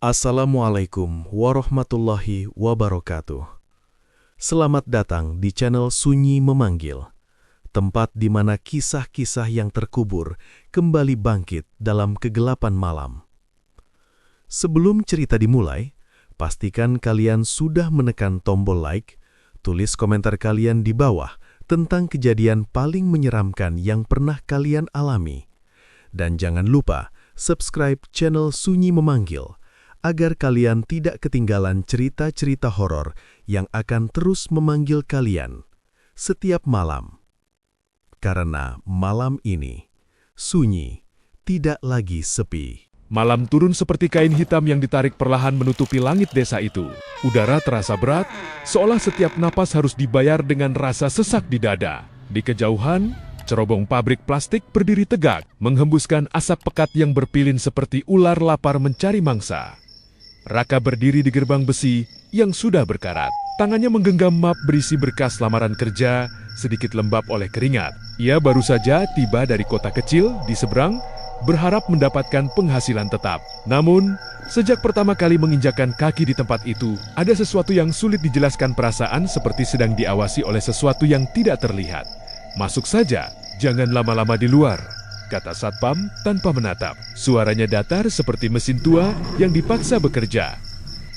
Assalamualaikum warahmatullahi wabarakatuh. Selamat datang di channel Sunyi Memanggil, tempat di mana kisah-kisah yang terkubur kembali bangkit dalam kegelapan malam. Sebelum cerita dimulai, pastikan kalian sudah menekan tombol like, tulis komentar kalian di bawah tentang kejadian paling menyeramkan yang pernah kalian alami. Dan jangan lupa subscribe channel Sunyi Memanggil, agar kalian tidak ketinggalan cerita-cerita horor yang akan terus memanggil kalian setiap malam. Karena malam ini, sunyi, tidak lagi sepi. Malam turun seperti kain hitam yang ditarik perlahan menutupi langit desa itu. Udara terasa berat, seolah setiap napas harus dibayar dengan rasa sesak di dada. Di kejauhan, cerobong pabrik plastik berdiri tegak, menghembuskan asap pekat yang berpilin seperti ular lapar mencari mangsa. Raka berdiri di gerbang besi yang sudah berkarat. Tangannya menggenggam map berisi berkas lamaran kerja, sedikit lembab oleh keringat. Ia baru saja tiba dari kota kecil di seberang, berharap mendapatkan penghasilan tetap. Namun, sejak pertama kali menginjakkan kaki di tempat itu, ada sesuatu yang sulit dijelaskan perasaan seperti sedang diawasi oleh sesuatu yang tidak terlihat. "Masuk saja, jangan lama-lama di luar," kata Satpam tanpa menatap. Suaranya datar seperti mesin tua yang dipaksa bekerja.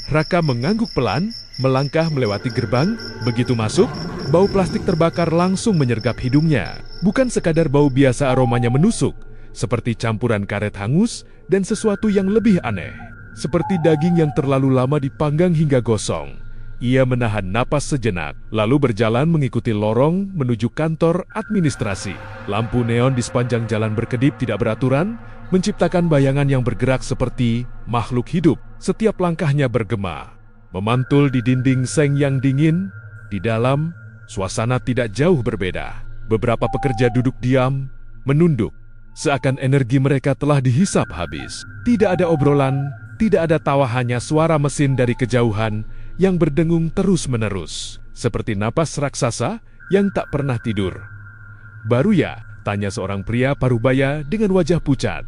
Raka mengangguk pelan, melangkah melewati gerbang. Begitu masuk, bau plastik terbakar langsung menyergap hidungnya. Bukan sekadar bau biasa, aromanya menusuk, seperti campuran karet hangus dan sesuatu yang lebih aneh. Seperti daging yang terlalu lama dipanggang hingga gosong. Ia menahan napas sejenak, lalu berjalan mengikuti lorong menuju kantor administrasi. Lampu neon di sepanjang jalan berkedip tidak beraturan, menciptakan bayangan yang bergerak seperti makhluk hidup. Setiap langkahnya bergema, memantul di dinding seng yang dingin. Di dalam, suasana tidak jauh berbeda. Beberapa pekerja duduk diam, menunduk, seakan energi mereka telah dihisap habis. Tidak ada obrolan, tidak ada tawa, hanya suara mesin dari kejauhan yang berdengung terus-menerus, seperti napas raksasa yang tak pernah tidur. "Baru ya?" tanya seorang pria parubaya dengan wajah pucat.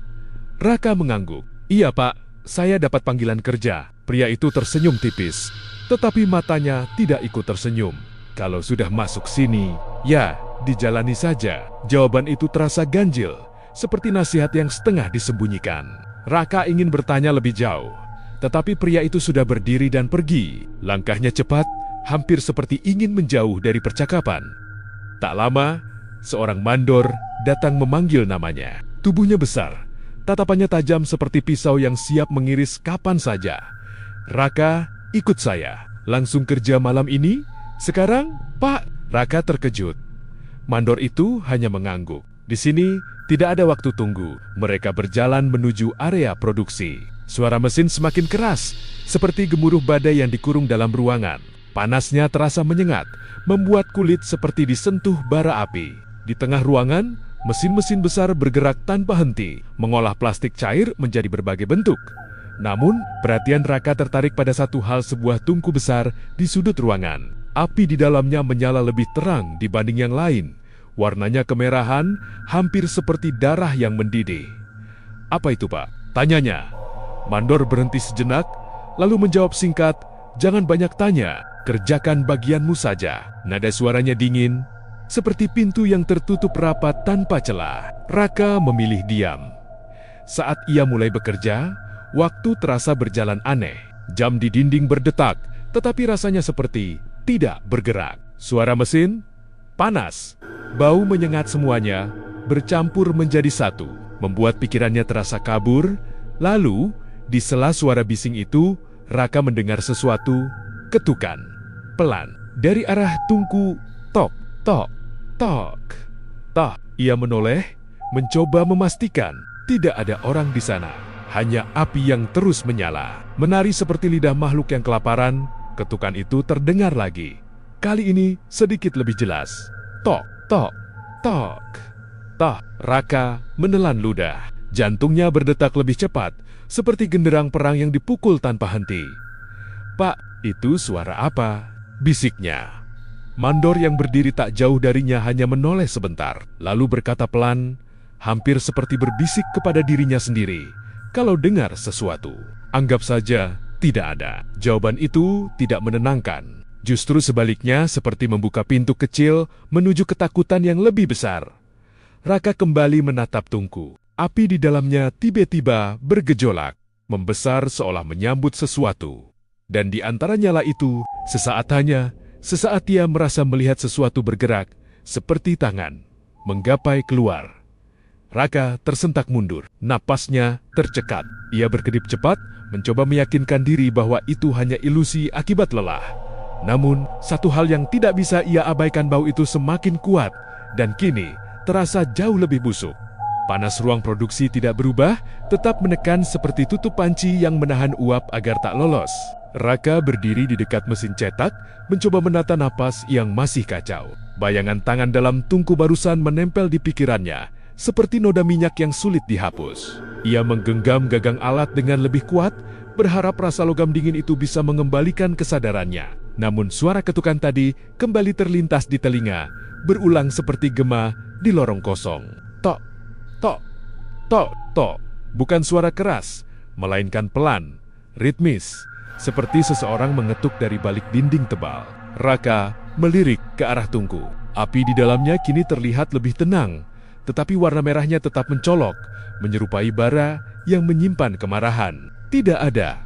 Raka mengangguk. "Iya Pak, saya dapat panggilan kerja." Pria itu tersenyum tipis, tetapi matanya tidak ikut tersenyum. "Kalau sudah masuk sini, ya, dijalani saja." Jawaban itu terasa ganjil, seperti nasihat yang setengah disembunyikan. Raka ingin bertanya lebih jauh, tetapi pria itu sudah berdiri dan pergi. Langkahnya cepat, hampir seperti ingin menjauh dari percakapan. Tak lama, seorang mandor datang memanggil namanya. Tubuhnya besar, tatapannya tajam seperti pisau yang siap mengiris kapan saja. "Raka, ikut saya. Langsung kerja malam ini? Sekarang, Pak?" Raka terkejut. Mandor itu hanya mengangguk. Di sini tidak ada waktu tunggu. Mereka berjalan menuju area produksi. Suara mesin semakin keras, seperti gemuruh badai yang dikurung dalam ruangan. Panasnya terasa menyengat, membuat kulit seperti disentuh bara api. Di tengah ruangan, mesin-mesin besar bergerak tanpa henti, mengolah plastik cair menjadi berbagai bentuk. Namun, perhatian Raka tertarik pada satu hal: sebuah tungku besar di sudut ruangan. Api di dalamnya menyala lebih terang dibanding yang lain. Warnanya kemerahan, hampir seperti darah yang mendidih. "Apa itu, Pak?" tanyanya. Mandor berhenti sejenak, lalu menjawab singkat, "Jangan banyak tanya, kerjakan bagianmu saja." Nada suaranya dingin, seperti pintu yang tertutup rapat tanpa celah. Raka memilih diam. Saat ia mulai bekerja, waktu terasa berjalan aneh. Jam di dinding berdetak, tetapi rasanya seperti tidak bergerak. Suara mesin panas, bau menyengat, semuanya bercampur menjadi satu, membuat pikirannya terasa kabur. Lalu, di sela suara bising itu, Raka mendengar sesuatu, ketukan pelan dari arah tungku. Tok, tok, tok, tok. Ia menoleh, mencoba memastikan tidak ada orang di sana. Hanya api yang terus menyala, menari seperti lidah makhluk yang kelaparan. Ketukan itu terdengar lagi. Kali ini sedikit lebih jelas. Tok, tok, tok, tok. Raka menelan ludah. Jantungnya berdetak lebih cepat, seperti genderang perang yang dipukul tanpa henti. "Pak, itu suara apa?" bisiknya. Mandor yang berdiri tak jauh darinya hanya menoleh sebentar, lalu berkata pelan, hampir seperti berbisik kepada dirinya sendiri, kalau dengar sesuatu. Anggap saja tidak ada. Jawaban itu tidak menenangkan. Justru sebaliknya seperti membuka pintu kecil menuju ketakutan yang lebih besar. Raka kembali menatap Tungku. Api di dalamnya tiba-tiba bergejolak, membesar seolah menyambut sesuatu. Dan di antara nyala itu, sesaat ia merasa melihat sesuatu bergerak, seperti tangan, menggapai keluar. Raka tersentak mundur, napasnya tercekat. Ia berkedip cepat, mencoba meyakinkan diri bahwa itu hanya ilusi akibat lelah. Namun, satu hal yang tidak bisa ia abaikan, bau itu semakin kuat, dan kini terasa jauh lebih busuk. Panas ruang produksi tidak berubah, tetap menekan seperti tutup panci yang menahan uap agar tak lolos. Raka berdiri di dekat mesin cetak, mencoba menata napas yang masih kacau. Bayangan tangan dalam tungku barusan menempel di pikirannya, seperti noda minyak yang sulit dihapus. Ia menggenggam gagang alat dengan lebih kuat, berharap rasa logam dingin itu bisa mengembalikan kesadarannya. Namun suara ketukan tadi kembali terlintas di telinga, berulang seperti gema di lorong kosong. Tok, tok, tok, tok. Bukan suara keras, melainkan pelan, ritmis, seperti seseorang mengetuk dari balik dinding tebal. Raka melirik ke arah tungku. Api di dalamnya kini terlihat lebih tenang, tetapi warna merahnya tetap mencolok, menyerupai bara yang menyimpan kemarahan. Tidak ada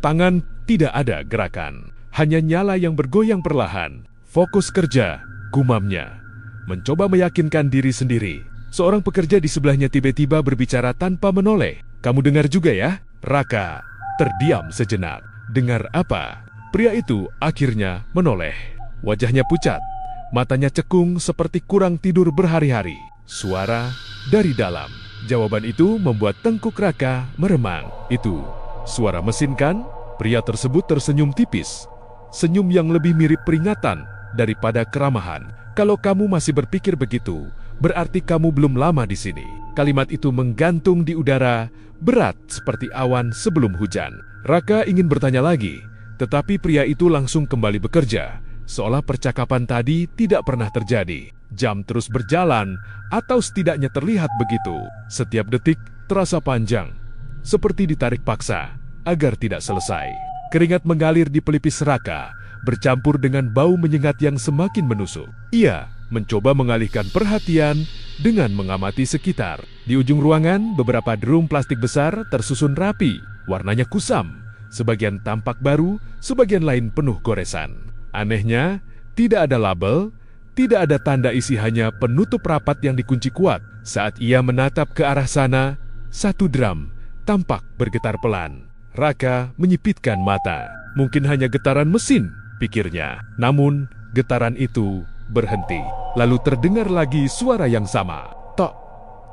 tangan, tidak ada gerakan, hanya nyala yang bergoyang perlahan. Fokus kerja, gumamnya, mencoba meyakinkan diri sendiri. Seorang pekerja di sebelahnya tiba-tiba berbicara tanpa menoleh. "Kamu dengar juga ya?" Raka terdiam sejenak. Dengar apa? Pria itu akhirnya menoleh. Wajahnya pucat, matanya cekung seperti kurang tidur berhari-hari. Suara dari dalam. Jawaban itu membuat tengkuk Raka meremang. "Itu suara mesin kan?" Pria tersebut tersenyum tipis. Senyum yang lebih mirip peringatan daripada keramahan. "Kalau kamu masih berpikir begitu, berarti kamu belum lama di sini." Kalimat itu menggantung di udara, berat seperti awan sebelum hujan. Raka ingin bertanya lagi, tetapi pria itu langsung kembali bekerja, seolah percakapan tadi tidak pernah terjadi. Jam terus berjalan, atau setidaknya terlihat begitu. Setiap detik terasa panjang, seperti ditarik paksa, agar tidak selesai. Keringat mengalir di pelipis Raka, bercampur dengan bau menyengat yang semakin menusuk. Ia mencoba mengalihkan perhatian dengan mengamati sekitar. Di ujung ruangan, beberapa drum plastik besar tersusun rapi, warnanya kusam. Sebagian tampak baru, sebagian lain penuh goresan. Anehnya, tidak ada label, tidak ada tanda isi, hanya penutup rapat yang dikunci kuat. Saat ia menatap ke arah sana, satu drum tampak bergetar pelan. Raka menyipitkan mata. Mungkin hanya getaran mesin, pikirnya. Namun, getaran itu berhenti. Lalu terdengar lagi suara yang sama. Tok,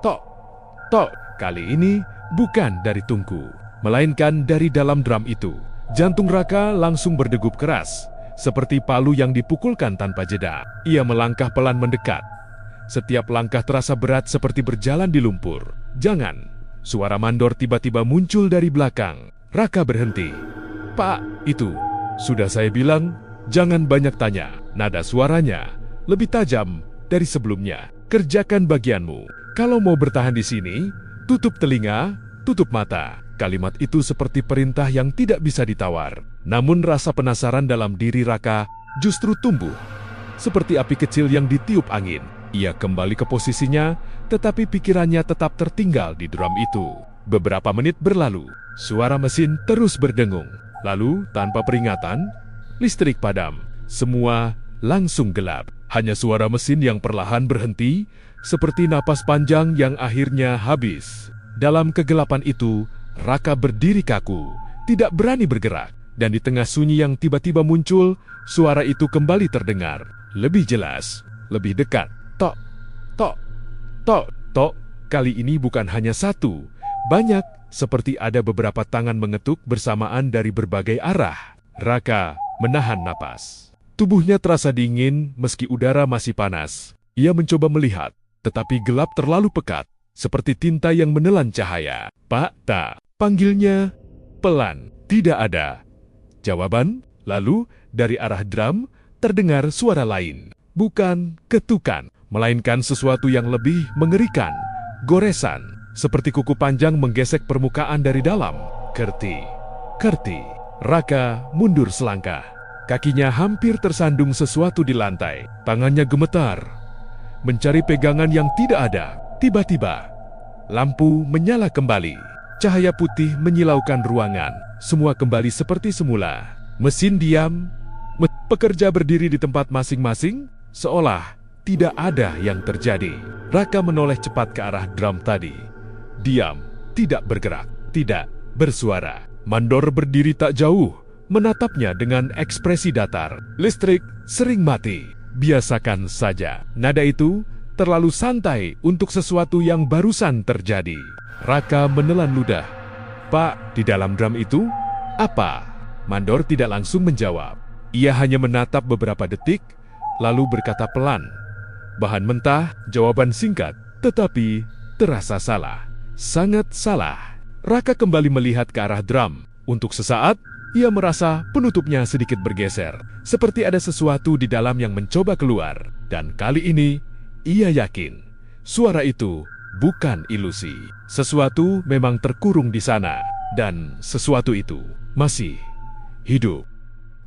tok, tok. Kali ini bukan dari tungku, melainkan dari dalam drum itu. Jantung Raka langsung berdegup keras, seperti palu yang dipukulkan tanpa jeda. Ia melangkah pelan mendekat. Setiap langkah terasa berat seperti berjalan di lumpur. "Jangan!" Suara mandor tiba-tiba muncul dari belakang. Raka berhenti. "Pak, itu. Sudah saya bilang, jangan banyak tanya." Nada suaranya lebih tajam dari sebelumnya. "Kerjakan bagianmu. Kalau mau bertahan di sini, tutup telinga, tutup mata." Kalimat itu seperti perintah yang tidak bisa ditawar. Namun rasa penasaran dalam diri Raka justru tumbuh, seperti api kecil yang ditiup angin. Ia kembali ke posisinya, tetapi pikirannya tetap tertinggal di drum itu. Beberapa menit berlalu, suara mesin terus berdengung. Lalu, tanpa peringatan, listrik padam. Semua langsung gelap. Hanya suara mesin yang perlahan berhenti, seperti napas panjang yang akhirnya habis. Dalam kegelapan itu, Raka berdiri kaku, tidak berani bergerak. Dan di tengah sunyi yang tiba-tiba muncul, suara itu kembali terdengar. Lebih jelas, lebih dekat. Tok, tok, tok, tok. Kali ini bukan hanya satu, banyak, seperti ada beberapa tangan mengetuk bersamaan dari berbagai arah. Raka menahan napas. Tubuhnya terasa dingin meski udara masih panas. Ia mencoba melihat, tetapi gelap terlalu pekat, seperti tinta yang menelan cahaya. "Pak, tak." Panggilnya pelan. Tidak ada jawaban. Lalu dari arah drum terdengar suara lain. Bukan ketukan, melainkan sesuatu yang lebih mengerikan. Goresan, seperti kuku panjang menggesek permukaan dari dalam. Kerti, Kerti. Raka mundur selangkah. Kakinya hampir tersandung sesuatu di lantai. Tangannya gemetar, mencari pegangan yang tidak ada. Tiba-tiba, lampu menyala kembali. Cahaya putih menyilaukan ruangan. Semua kembali seperti semula. Mesin diam. Pekerja berdiri di tempat masing-masing, seolah tidak ada yang terjadi. Raka menoleh cepat ke arah drum tadi. Diam, tidak bergerak, tidak bersuara. Mandor berdiri tak jauh, menatapnya dengan ekspresi datar. Listrik sering mati. Biasakan saja. Nada itu terlalu santai untuk sesuatu yang barusan terjadi. Raka menelan ludah. Pak, di dalam drum itu apa? Mandor tidak langsung menjawab. Ia hanya menatap beberapa detik, lalu berkata pelan. Bahan mentah, jawaban singkat, tetapi terasa salah. Sangat salah. Raka kembali melihat ke arah drum. Untuk sesaat, ia merasa penutupnya sedikit bergeser. Seperti ada sesuatu di dalam yang mencoba keluar. Dan kali ini, ia yakin suara itu bukan ilusi. Sesuatu memang terkurung di sana. Dan sesuatu itu masih hidup.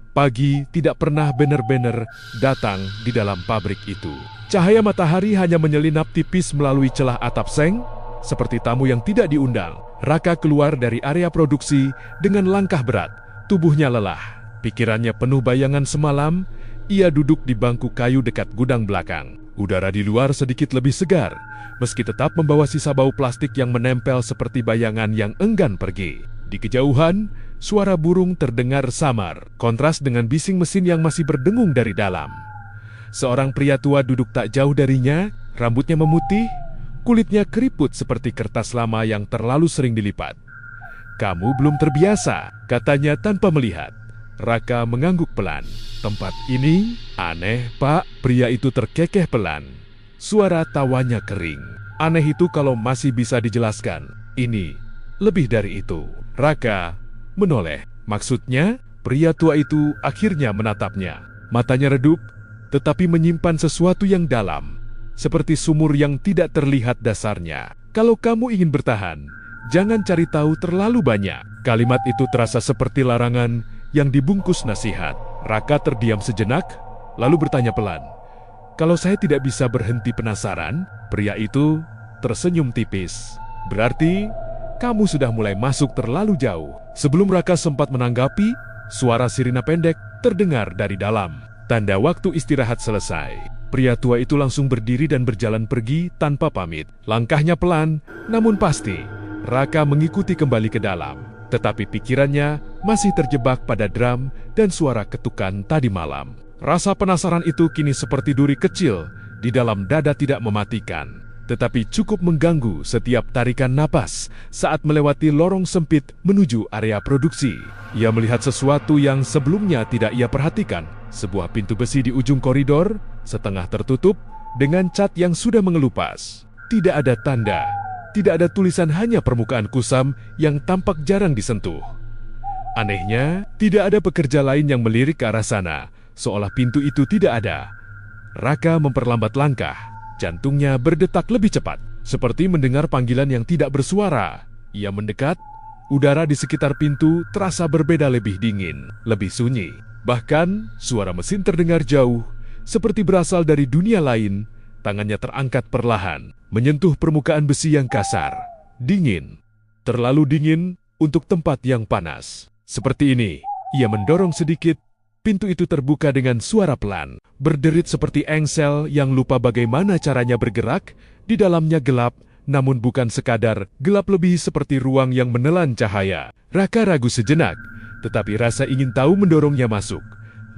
Pagi tidak pernah benar-benar datang di dalam pabrik itu. Cahaya matahari hanya menyelinap tipis melalui celah atap seng, seperti tamu yang tidak diundang. Raka keluar dari area produksi dengan langkah berat. Tubuhnya lelah. Pikirannya penuh bayangan semalam. Ia duduk di bangku kayu dekat gudang belakang. Udara di luar sedikit lebih segar, meski tetap membawa sisa bau plastik yang menempel seperti bayangan yang enggan pergi. Di kejauhan, suara burung terdengar samar, kontras dengan bising mesin yang masih berdengung dari dalam. Seorang pria tua duduk tak jauh darinya, rambutnya memutih, kulitnya keriput seperti kertas lama yang terlalu sering dilipat. "Kamu belum terbiasa," katanya tanpa melihat. Raka mengangguk pelan. "Tempat ini aneh, Pak." Pria itu terkekeh pelan. Suara tawanya kering. Aneh itu kalau masih bisa dijelaskan. Ini lebih dari itu. Raka menoleh. Maksudnya, pria tua itu akhirnya menatapnya. Matanya redup, tetapi menyimpan sesuatu yang dalam. Seperti sumur yang tidak terlihat dasarnya. "Kalau kamu ingin bertahan, jangan cari tahu terlalu banyak." Kalimat itu terasa seperti larangan yang dibungkus nasihat. Raka terdiam sejenak, lalu bertanya pelan. "Kalau saya tidak bisa berhenti penasaran?" Pria itu tersenyum tipis. "Berarti kamu sudah mulai masuk terlalu jauh." Sebelum Raka sempat menanggapi, suara sirina pendek terdengar dari dalam. Tanda waktu istirahat selesai. Pria tua itu langsung berdiri dan berjalan pergi tanpa pamit. Langkahnya pelan, namun pasti. Raka mengikuti kembali ke dalam. Tetapi pikirannya masih terjebak pada drum dan suara ketukan tadi malam. Rasa penasaran itu kini seperti duri kecil di dalam dada, tidak mematikan, tetapi cukup mengganggu setiap tarikan napas saat melewati lorong sempit menuju area produksi. Ia melihat sesuatu yang sebelumnya tidak ia perhatikan. Sebuah pintu besi di ujung koridor, setengah tertutup, dengan cat yang sudah mengelupas. Tidak ada tanda. Tidak ada tulisan, hanya permukaan kusam yang tampak jarang disentuh. Anehnya, tidak ada pekerja lain yang melirik ke arah sana, seolah pintu itu tidak ada. Raka memperlambat langkah, jantungnya berdetak lebih cepat, seperti mendengar panggilan yang tidak bersuara. Ia mendekat, udara di sekitar pintu terasa berbeda, lebih dingin, lebih sunyi. Bahkan, suara mesin terdengar jauh, seperti berasal dari dunia lain. Tangannya terangkat perlahan, menyentuh permukaan besi yang kasar. Dingin. Terlalu dingin untuk tempat yang panas. Seperti ini, ia mendorong sedikit. Pintu itu terbuka dengan suara pelan, berderit seperti engsel yang lupa bagaimana caranya bergerak. Di dalamnya gelap, namun bukan sekadar gelap, lebih seperti ruang yang menelan cahaya. Raka ragu sejenak, tetapi rasa ingin tahu mendorongnya masuk.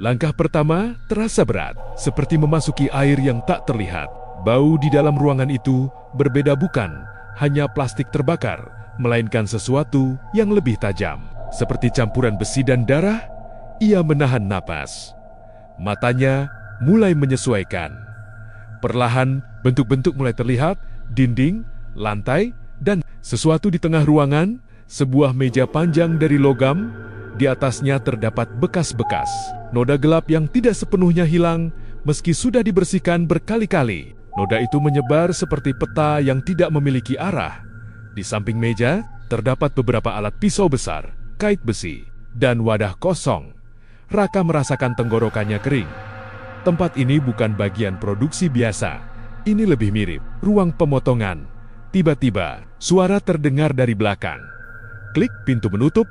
Langkah pertama terasa berat, seperti memasuki air yang tak terlihat. Bau di dalam ruangan itu berbeda, bukan hanya plastik terbakar, melainkan sesuatu yang lebih tajam. Seperti campuran besi dan darah, ia menahan napas. Matanya mulai menyesuaikan. Perlahan, bentuk-bentuk mulai terlihat, dinding, lantai, dan sesuatu di tengah ruangan, sebuah meja panjang dari logam. Di atasnya terdapat bekas-bekas, noda gelap yang tidak sepenuhnya hilang meski sudah dibersihkan berkali-kali. Noda itu menyebar seperti peta yang tidak memiliki arah. Di samping meja, terdapat beberapa alat pisau besar, kait besi, dan wadah kosong. Raka merasakan tenggorokannya kering. Tempat ini bukan bagian produksi biasa. Ini lebih mirip ruang pemotongan. Tiba-tiba, suara terdengar dari belakang. Klik, pintu menutup.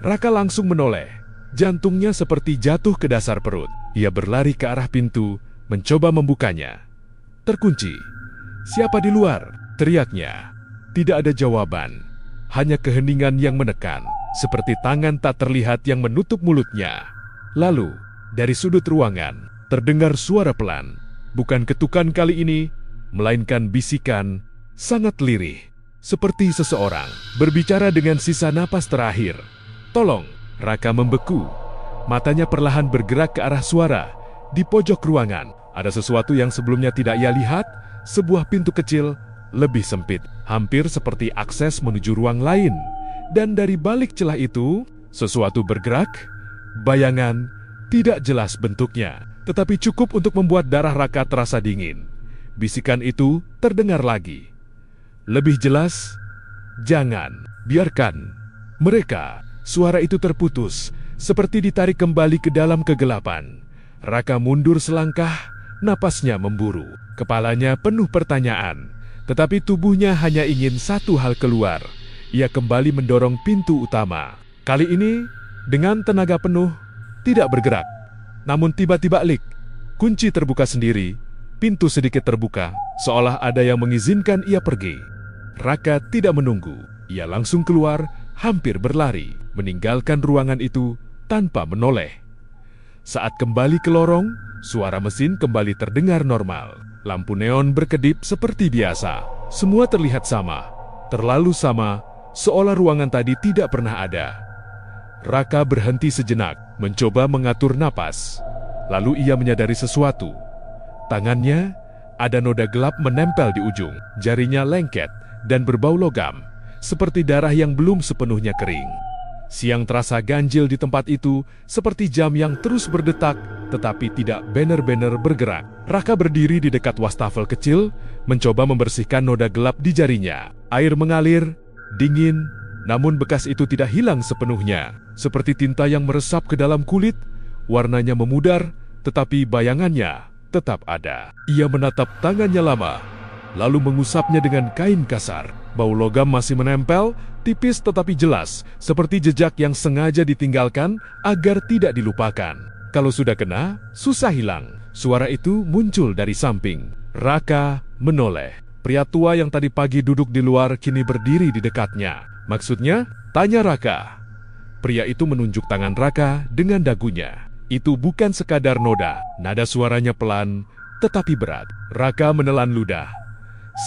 Raka langsung menoleh. Jantungnya seperti jatuh ke dasar perut. Ia berlari ke arah pintu, mencoba membukanya. Terkunci. "Siapa di luar?" teriaknya. Tidak ada jawaban. Hanya keheningan yang menekan, seperti tangan tak terlihat yang menutup mulutnya. Lalu, dari sudut ruangan, terdengar suara pelan. Bukan ketukan kali ini, melainkan bisikan, sangat lirih. Seperti seseorang berbicara dengan sisa napas terakhir. "Tolong!" Raka membeku. Matanya perlahan bergerak ke arah suara. Di pojok ruangan, ada sesuatu yang sebelumnya tidak ia lihat, sebuah pintu kecil, lebih sempit, hampir seperti akses menuju ruang lain. Dan dari balik celah itu, sesuatu bergerak, bayangan, tidak jelas bentuknya, tetapi cukup untuk membuat darah Raka terasa dingin. Bisikan itu terdengar lagi. Lebih jelas, "Jangan, biarkan mereka." Suara itu terputus, seperti ditarik kembali ke dalam kegelapan. Raka mundur selangkah, napasnya memburu. Kepalanya penuh pertanyaan. Tetapi tubuhnya hanya ingin satu hal keluar. Ia kembali mendorong pintu utama. Kali ini, dengan tenaga penuh, tidak bergerak. Namun tiba-tiba klik, kunci terbuka sendiri, pintu sedikit terbuka, seolah ada yang mengizinkan ia pergi. Raka tidak menunggu. Ia langsung keluar, hampir berlari, meninggalkan ruangan itu tanpa menoleh. Saat kembali ke lorong, suara mesin kembali terdengar normal. Lampu neon berkedip seperti biasa. Semua terlihat sama, terlalu sama, seolah ruangan tadi tidak pernah ada. Raka berhenti sejenak, mencoba mengatur napas. Lalu ia menyadari sesuatu. Tangannya, ada noda gelap menempel di ujung. Jarinya lengket dan berbau logam, seperti darah yang belum sepenuhnya kering. Siang terasa ganjil di tempat itu, seperti jam yang terus berdetak, tetapi tidak benar-benar bergerak. Raka berdiri di dekat wastafel kecil, mencoba membersihkan noda gelap di jarinya. Air mengalir, dingin, namun bekas itu tidak hilang sepenuhnya. Seperti tinta yang meresap ke dalam kulit, warnanya memudar, tetapi bayangannya tetap ada. Ia menatap tangannya lama, lalu mengusapnya dengan kain kasar. Bau logam masih menempel, tipis tetapi jelas, seperti jejak yang sengaja ditinggalkan agar tidak dilupakan. Kalau sudah kena, susah hilang. Suara itu muncul dari samping. Raka menoleh. Pria tua yang tadi pagi duduk di luar kini berdiri di dekatnya. "Maksudnya?" tanya Raka. Pria itu menunjuk tangan Raka dengan dagunya. Itu bukan sekadar noda. Nada suaranya pelan, tetapi berat. Raka menelan ludah.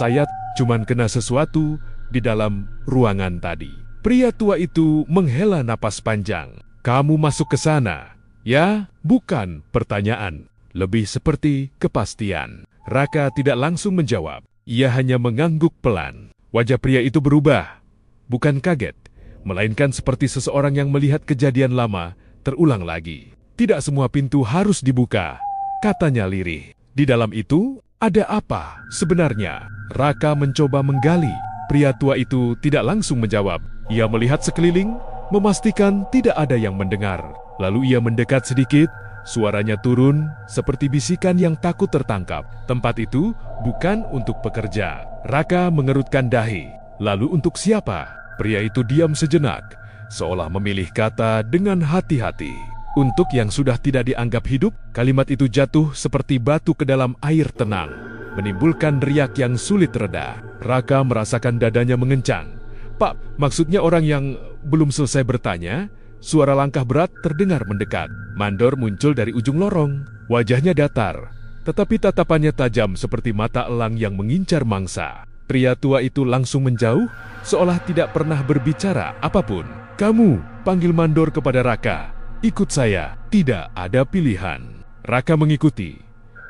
"Saya cuman kena sesuatu di dalam ruangan tadi." Pria tua itu menghela napas panjang. "Kamu masuk ke sana?" "Ya." Bukan pertanyaan, lebih seperti kepastian. Raka tidak langsung menjawab. Ia hanya mengangguk pelan. Wajah pria itu berubah. Bukan kaget, melainkan seperti seseorang yang melihat kejadian lama terulang lagi. "Tidak semua pintu harus dibuka," katanya lirih. "Di dalam itu ada apa sebenarnya?" Raka mencoba menggali. Pria tua itu tidak langsung menjawab. Ia melihat sekeliling, memastikan tidak ada yang mendengar. Lalu ia mendekat sedikit, suaranya turun seperti bisikan yang takut tertangkap. Tempat itu bukan untuk pekerja. Raka mengerutkan dahi. "Lalu untuk siapa?" Pria itu diam sejenak, seolah memilih kata dengan hati-hati. Untuk yang sudah tidak dianggap hidup, kalimat itu jatuh seperti batu ke dalam air tenang, menimbulkan riak yang sulit reda. Raka merasakan dadanya mengencang. "Pak, maksudnya orang yang..." Belum selesai bertanya, suara langkah berat terdengar mendekat. Mandor muncul dari ujung lorong. Wajahnya datar, tetapi tatapannya tajam seperti mata elang yang mengincar mangsa. Pria tua itu langsung menjauh, seolah tidak pernah berbicara apapun. "Kamu," panggil Mandor kepada Raka. "Ikut saya, tidak ada pilihan." Raka mengikuti.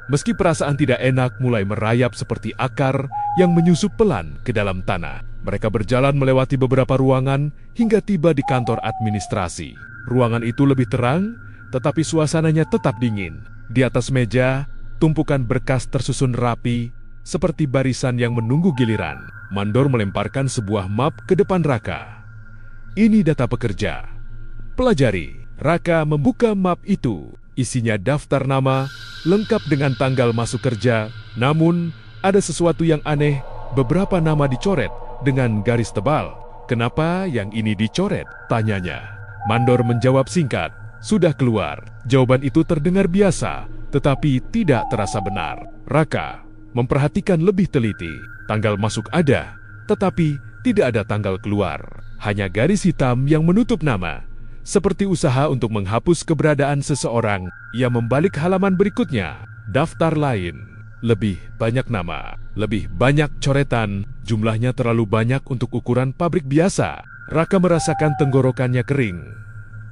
Meski perasaan tidak enak mulai merayap seperti akar yang menyusup pelan ke dalam tanah. Mereka berjalan melewati beberapa ruangan hingga tiba di kantor administrasi. Ruangan itu lebih terang, tetapi suasananya tetap dingin. Di atas meja, tumpukan berkas tersusun rapi, seperti barisan yang menunggu giliran. Mandor melemparkan sebuah map ke depan Raka. Ini data pekerja. Pelajari. Raka membuka map itu. Isinya daftar nama, lengkap dengan tanggal masuk kerja. Namun, ada sesuatu yang aneh. Beberapa nama dicoret dengan garis tebal. Kenapa yang ini dicoret? Tanyanya. Mandor menjawab singkat. Sudah keluar. Jawaban itu terdengar biasa, tetapi tidak terasa benar. Raka memperhatikan lebih teliti. Tanggal masuk ada, tetapi tidak ada tanggal keluar. Hanya garis hitam yang menutup nama. Seperti usaha untuk menghapus keberadaan seseorang. Ia membalik halaman berikutnya. Daftar lain. Lebih banyak nama. Lebih banyak coretan. Jumlahnya terlalu banyak untuk ukuran pabrik biasa. Raka merasakan tenggorokannya kering.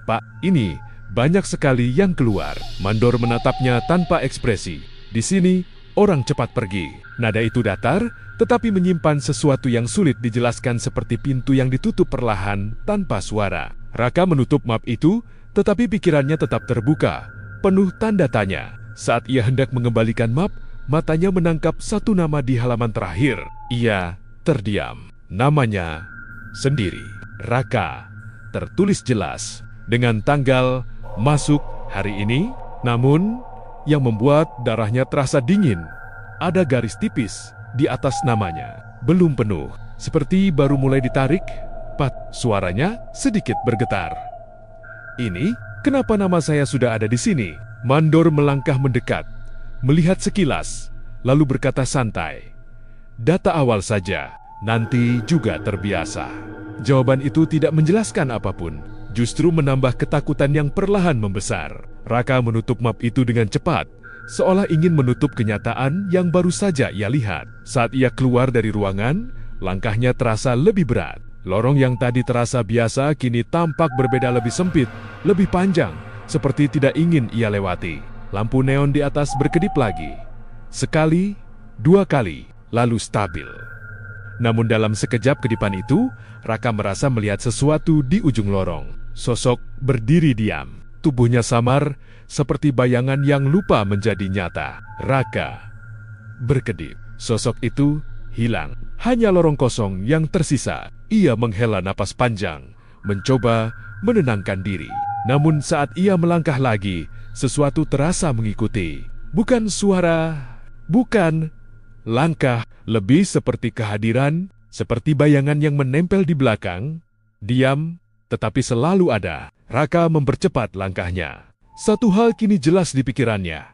Pak, ini banyak sekali yang keluar. Mandor menatapnya tanpa ekspresi. Di sini, orang cepat pergi. Nada itu datar, tetapi menyimpan sesuatu yang sulit dijelaskan seperti pintu yang ditutup perlahan tanpa suara. Raka menutup map itu, tetapi pikirannya tetap terbuka, penuh tanda tanya. Saat ia hendak mengembalikan map, matanya menangkap satu nama di halaman terakhir. Ia terdiam. Namanya sendiri, Raka. Tertulis jelas, dengan tanggal masuk hari ini. Namun, yang membuat darahnya terasa dingin, ada garis tipis di atas namanya. Belum penuh, seperti baru mulai ditarik. Pat, suaranya sedikit bergetar. Ini, kenapa nama saya sudah ada di sini? Mandor melangkah mendekat, melihat sekilas, lalu berkata santai. Data awal saja, nanti juga terbiasa. Jawaban itu tidak menjelaskan apapun, justru menambah ketakutan yang perlahan membesar. Raka menutup map itu dengan cepat, seolah ingin menutup kenyataan yang baru saja ia lihat. Saat ia keluar dari ruangan, langkahnya terasa lebih berat. Lorong yang tadi terasa biasa kini tampak berbeda, lebih sempit, lebih panjang, seperti tidak ingin ia lewati. Lampu neon di atas berkedip lagi. Sekali, dua kali, lalu stabil. Namun dalam sekejap kedipan itu, Raka merasa melihat sesuatu di ujung lorong. Sosok berdiri diam. Tubuhnya samar, seperti bayangan yang lupa menjadi nyata. Raka berkedip. Sosok itu hilang. Hanya lorong kosong yang tersisa. Ia menghela napas panjang, mencoba menenangkan diri. Namun saat ia melangkah lagi, sesuatu terasa mengikuti. Bukan suara, bukan langkah, lebih seperti kehadiran, seperti bayangan yang menempel di belakang. Diam, tetapi selalu ada. Raka mempercepat langkahnya. Satu hal kini jelas di pikirannya.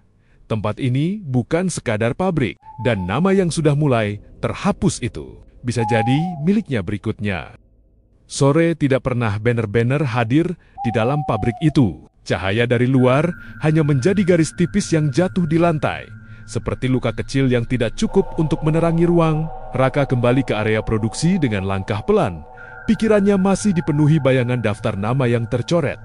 Tempat ini bukan sekadar pabrik, dan nama yang sudah mulai terhapus itu bisa jadi miliknya berikutnya. Sore tidak pernah banner-banner hadir di dalam pabrik itu. Cahaya dari luar hanya menjadi garis tipis yang jatuh di lantai. Seperti luka kecil yang tidak cukup untuk menerangi ruang, Raka kembali ke area produksi dengan langkah pelan. Pikirannya masih dipenuhi bayangan daftar nama yang tercoret.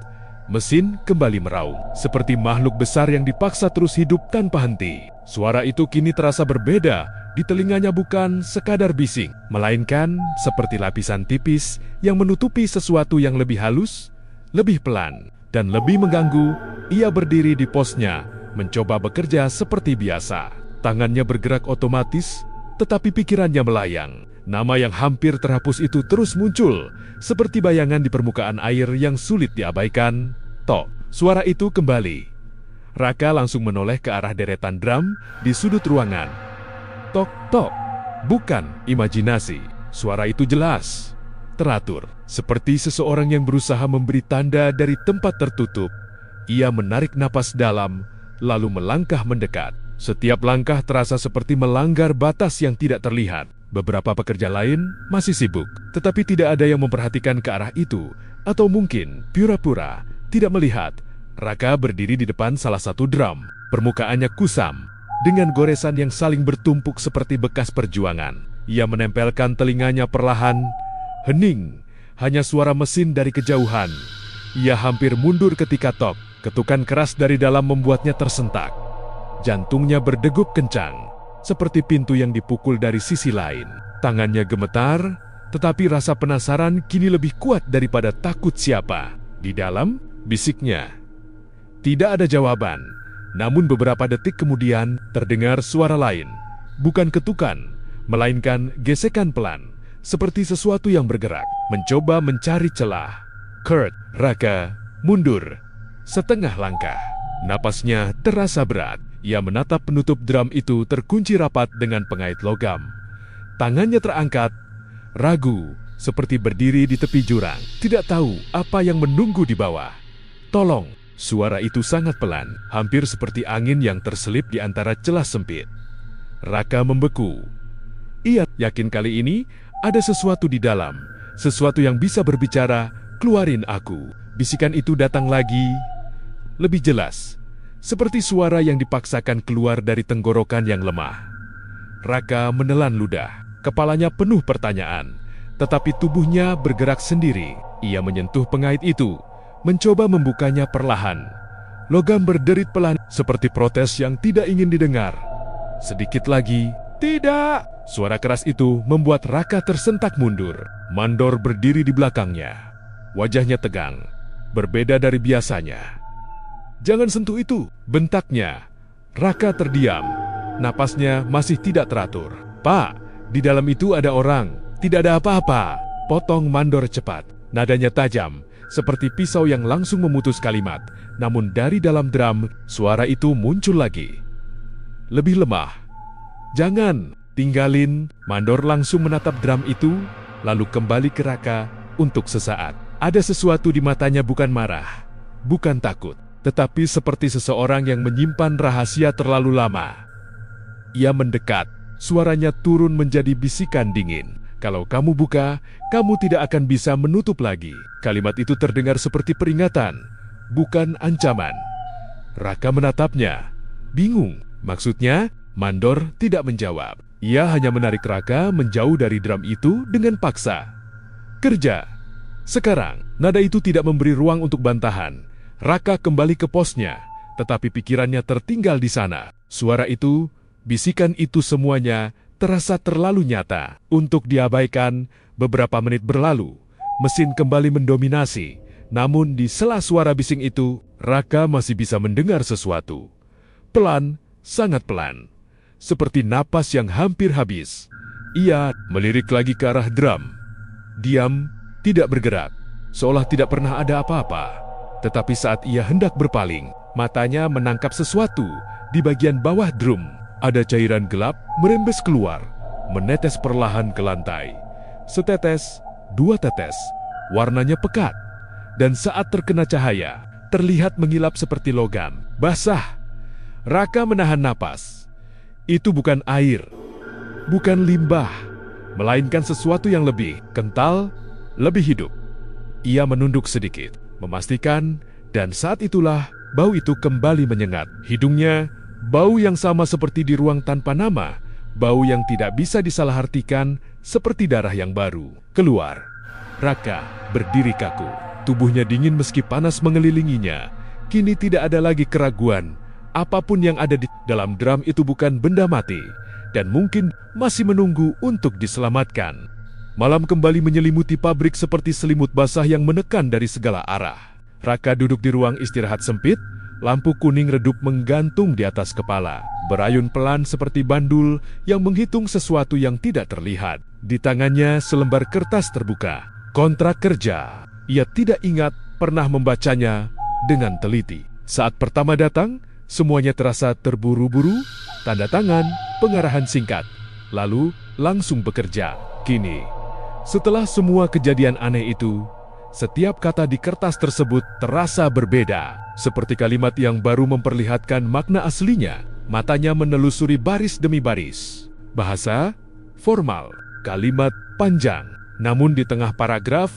Mesin kembali meraung, seperti makhluk besar yang dipaksa terus hidup tanpa henti. Suara itu kini terasa berbeda, di telinganya bukan sekadar bising, melainkan seperti lapisan tipis yang menutupi sesuatu yang lebih halus, lebih pelan, dan lebih mengganggu. Ia berdiri di posnya, mencoba bekerja seperti biasa. Tangannya bergerak otomatis, tetapi pikirannya melayang. Nama yang hampir terhapus itu terus muncul, seperti bayangan di permukaan air yang sulit diabaikan. Tok, suara itu kembali. Raka langsung menoleh ke arah deretan drum di sudut ruangan. Tok, tok. Bukan imajinasi. Suara itu jelas, teratur. Seperti seseorang yang berusaha memberi tanda dari tempat tertutup. Ia menarik napas dalam, lalu melangkah mendekat. Setiap langkah terasa seperti melanggar batas yang tidak terlihat. Beberapa pekerja lain masih sibuk, tetapi tidak ada yang memperhatikan ke arah itu, atau mungkin pura-pura tidak melihat. Raka berdiri di depan salah satu drum. Permukaannya kusam, dengan goresan yang saling bertumpuk seperti bekas perjuangan. Ia menempelkan telinganya perlahan, hening, hanya suara mesin dari kejauhan. Ia hampir mundur ketika tok, ketukan keras dari dalam membuatnya tersentak. Jantungnya berdegup kencang, seperti pintu yang dipukul dari sisi lain. Tangannya gemetar, tetapi rasa penasaran kini lebih kuat daripada takut. Siapa di dalam? Bisiknya. Tidak ada jawaban, namun beberapa detik kemudian terdengar suara lain. Bukan ketukan, melainkan gesekan pelan, seperti sesuatu yang bergerak. mencoba mencari celah. Kurt, Raka, mundur setengah langkah. Napasnya terasa berat. Ia menatap penutup drum itu terkunci rapat dengan pengait logam. Tangannya terangkat, ragu, seperti berdiri di tepi jurang, tidak tahu apa yang menunggu di bawah. Tolong, suara itu sangat pelan, hampir seperti angin yang terselip di antara celah sempit. Raka membeku. Ia yakin kali ini ada sesuatu di dalam, sesuatu yang bisa berbicara, keluarin aku. Bisikan itu datang lagi, lebih jelas, seperti suara yang dipaksakan keluar dari tenggorokan yang lemah. Raka menelan ludah. Kepalanya penuh pertanyaan, tetapi tubuhnya bergerak sendiri. Ia menyentuh pengait itu, mencoba membukanya perlahan. Logam berderit pelan, seperti protes yang tidak ingin didengar. Sedikit lagi, tidak! Suara keras itu membuat Raka tersentak mundur. Mandor berdiri di belakangnya. Wajahnya tegang, berbeda dari biasanya. Jangan sentuh itu, bentaknya. Raka terdiam, napasnya masih tidak teratur. Pak, di dalam itu ada orang, tidak ada apa-apa. Potong Mandor cepat, nadanya tajam, seperti pisau yang langsung memutus kalimat. Namun dari dalam drum, suara itu muncul lagi. Lebih lemah. Jangan, tinggalin. Mandor langsung menatap drum itu, lalu kembali ke Raka untuk sesaat. Ada sesuatu di matanya, bukan marah, bukan takut, tetapi seperti seseorang yang menyimpan rahasia terlalu lama. Ia mendekat, suaranya turun menjadi bisikan dingin. Kalau kamu buka, kamu tidak akan bisa menutup lagi. Kalimat itu terdengar seperti peringatan, bukan ancaman. Raka menatapnya, bingung. Maksudnya, Mandor tidak menjawab. Ia hanya menarik Raka menjauh dari drum itu dengan paksa. Kerja. Sekarang, nada itu tidak memberi ruang untuk bantahan. Raka kembali ke posnya, tetapi pikirannya tertinggal di sana. Suara itu, bisikan itu semuanya terasa terlalu nyata untuk diabaikan. Beberapa menit berlalu, mesin kembali mendominasi. Namun di sela suara bising itu, Raka masih bisa mendengar sesuatu. Pelan, sangat pelan. Seperti napas yang hampir habis. Ia melirik lagi ke arah drum. Diam, tidak bergerak, seolah tidak pernah ada apa-apa. Tetapi saat ia hendak berpaling, matanya menangkap sesuatu di bagian bawah drum. Ada cairan gelap merembes keluar, menetes perlahan ke lantai. Setetes, dua tetes, warnanya pekat. Dan saat terkena cahaya, terlihat mengilap seperti logam, basah. Raka menahan napas. Itu bukan air, bukan limbah, melainkan sesuatu yang lebih kental, lebih hidup. Ia menunduk sedikit, memastikan, dan saat itulah bau itu kembali menyengat. Hidungnya, bau yang sama seperti di ruang tanpa nama, bau yang tidak bisa disalahartikan, seperti darah yang baru. Keluar. Raka berdiri kaku, tubuhnya dingin meski panas mengelilinginya. Kini tidak ada lagi keraguan, apapun yang ada di dalam drum itu bukan benda mati, dan mungkin masih menunggu untuk diselamatkan. Malam kembali menyelimuti pabrik seperti selimut basah yang menekan dari segala arah. Raka duduk di ruang istirahat sempit, lampu kuning redup menggantung di atas kepala. Berayun pelan seperti bandul yang menghitung sesuatu yang tidak terlihat. Di tangannya selembar kertas terbuka. Kontrak kerja. Ia tidak ingat pernah membacanya dengan teliti. Saat pertama datang, semuanya terasa terburu-buru, tanda tangan, pengarahan singkat. Lalu langsung bekerja. Kini, setelah semua kejadian aneh itu, setiap kata di kertas tersebut terasa berbeda. Seperti kalimat yang baru memperlihatkan makna aslinya. Matanya menelusuri baris demi baris. Bahasa formal, kalimat panjang. Namun di tengah paragraf,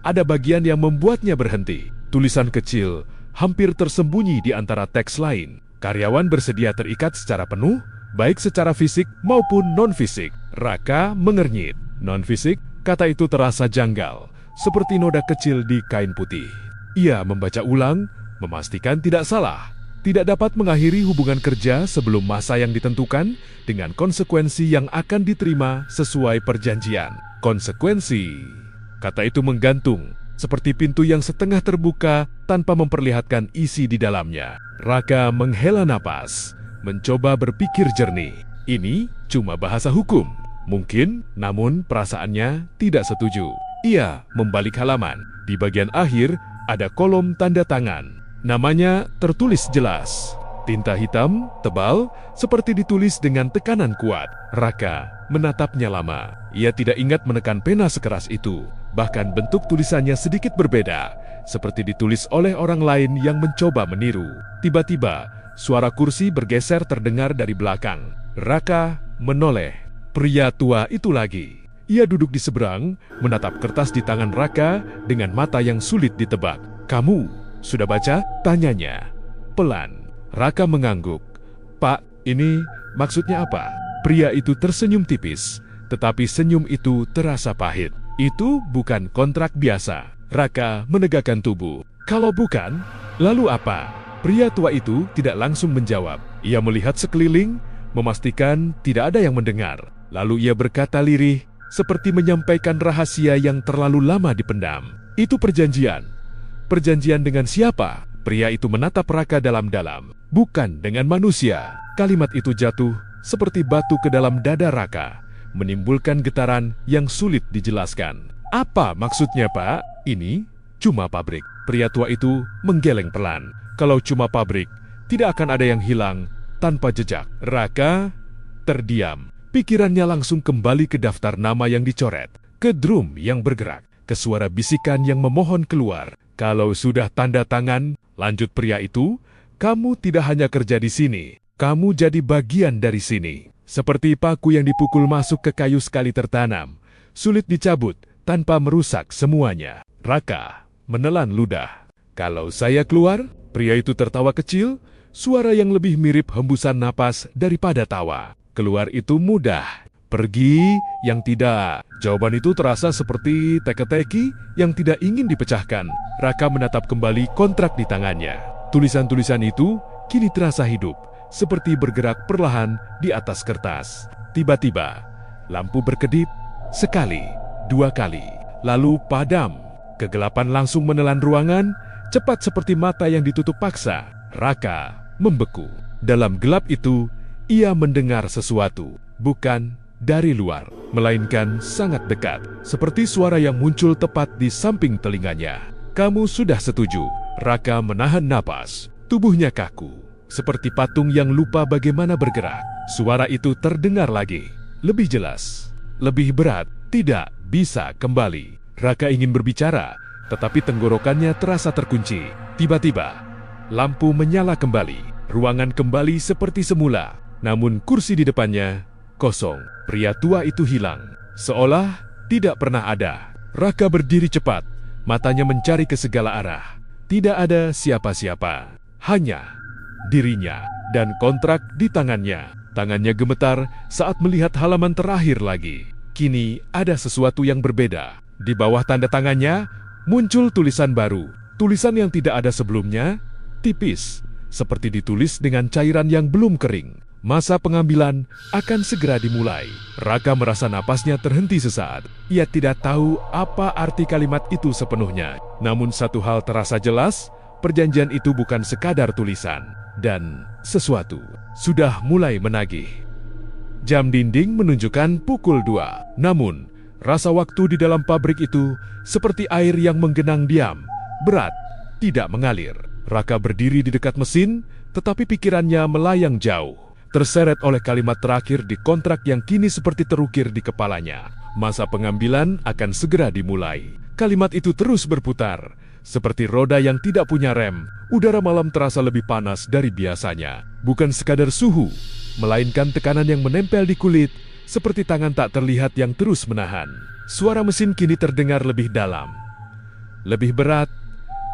ada bagian yang membuatnya berhenti. Tulisan kecil, hampir tersembunyi di antara teks lain. Karyawan bersedia terikat secara penuh, baik secara fisik maupun non-fisik. Raka mengernyit. Non-fisik, kata itu terasa janggal, seperti noda kecil di kain putih. Ia membaca ulang, memastikan tidak salah. Tidak dapat mengakhiri hubungan kerja sebelum masa yang ditentukan dengan konsekuensi yang akan diterima sesuai perjanjian. Konsekuensi. Kata itu menggantung, seperti pintu yang setengah terbuka tanpa memperlihatkan isi di dalamnya. Raka menghela napas, mencoba berpikir jernih. Ini cuma bahasa hukum. Mungkin, namun perasaannya tidak setuju. Ia membalik halaman. Di bagian akhir ada kolom tanda tangan. Namanya tertulis jelas. Tinta hitam, tebal, seperti ditulis dengan tekanan kuat. Raka menatapnya lama. Ia tidak ingat menekan pena sekeras itu. Bahkan bentuk tulisannya sedikit berbeda, seperti ditulis oleh orang lain yang mencoba meniru. Tiba-tiba, suara kursi bergeser terdengar dari belakang. Raka menoleh. Pria tua itu lagi. Ia duduk di seberang, menatap kertas di tangan Raka dengan mata yang sulit ditebak. "Kamu sudah baca?" tanyanya. Pelan. Raka mengangguk. "Pak, ini maksudnya apa?" Pria itu tersenyum tipis, tetapi senyum itu terasa pahit. "Itu bukan kontrak biasa." Raka menegakkan tubuh. "Kalau bukan, lalu apa?" Pria tua itu tidak langsung menjawab. Ia melihat sekeliling, memastikan tidak ada yang mendengar. Lalu ia berkata lirih, seperti menyampaikan rahasia yang terlalu lama dipendam. "Itu perjanjian." "Perjanjian dengan siapa?" Pria itu menatap Raka dalam-dalam. "Bukan dengan manusia." Kalimat itu jatuh seperti batu ke dalam dada Raka, menimbulkan getaran yang sulit dijelaskan. "Apa maksudnya, Pak?" "Ini cuma pabrik." Pria tua itu menggeleng pelan. "Kalau cuma pabrik, tidak akan ada yang hilang tanpa jejak." Raka terdiam. Pikirannya langsung kembali ke daftar nama yang dicoret, ke drum yang bergerak, ke suara bisikan yang memohon keluar. "Kalau sudah tanda tangan," lanjut pria itu, "kamu tidak hanya kerja di sini, kamu jadi bagian dari sini." Seperti paku yang dipukul masuk ke kayu sekali tertanam, sulit dicabut tanpa merusak semuanya. Raka menelan ludah. "Kalau saya keluar?" Pria itu tertawa kecil, suara yang lebih mirip hembusan napas daripada tawa. "Keluar itu mudah, pergi yang tidak." Jawaban itu terasa seperti teka-teki yang tidak ingin dipecahkan. Raka menatap kembali kontrak di tangannya. Tulisan-tulisan itu kini terasa hidup, seperti bergerak perlahan di atas kertas. Tiba-tiba, lampu berkedip, sekali, dua kali, lalu padam. Kegelapan langsung menelan ruangan, cepat seperti mata yang ditutup paksa. Raka membeku. Dalam gelap itu, ia mendengar sesuatu, bukan dari luar, melainkan sangat dekat, seperti suara yang muncul tepat di samping telinganya. "Kamu sudah setuju?" Raka menahan napas, tubuhnya kaku, seperti patung yang lupa bagaimana bergerak. Suara itu terdengar lagi, lebih jelas, lebih berat, tidak bisa kembali. Raka ingin berbicara, tetapi tenggorokannya terasa terkunci. Tiba-tiba, lampu menyala kembali, ruangan kembali seperti semula. Namun kursi di depannya kosong. Pria tua itu hilang, seolah tidak pernah ada. Raka berdiri cepat, matanya mencari ke segala arah. Tidak ada siapa-siapa, hanya dirinya dan kontrak di tangannya. Tangannya gemetar saat melihat halaman terakhir lagi. Kini ada sesuatu yang berbeda. Di bawah tanda tangannya muncul tulisan baru. Tulisan yang tidak ada sebelumnya, tipis, seperti ditulis dengan cairan yang belum kering. Masa pengambilan akan segera dimulai. Raka merasa napasnya terhenti sesaat. Ia tidak tahu apa arti kalimat itu sepenuhnya. Namun satu hal terasa jelas, perjanjian itu bukan sekadar tulisan. Dan sesuatu sudah mulai menagih. Jam dinding menunjukkan pukul 2. Namun, rasa waktu di dalam pabrik itu seperti air yang menggenang diam, berat, tidak mengalir. Raka berdiri di dekat mesin, tetapi pikirannya melayang jauh. Terseret oleh kalimat terakhir di kontrak yang kini seperti terukir di kepalanya. Masa pengambilan akan segera dimulai. Kalimat itu terus berputar. Seperti roda yang tidak punya rem, udara malam terasa lebih panas dari biasanya. Bukan sekadar suhu, melainkan tekanan yang menempel di kulit, seperti tangan tak terlihat yang terus menahan. Suara mesin kini terdengar lebih dalam, lebih berat,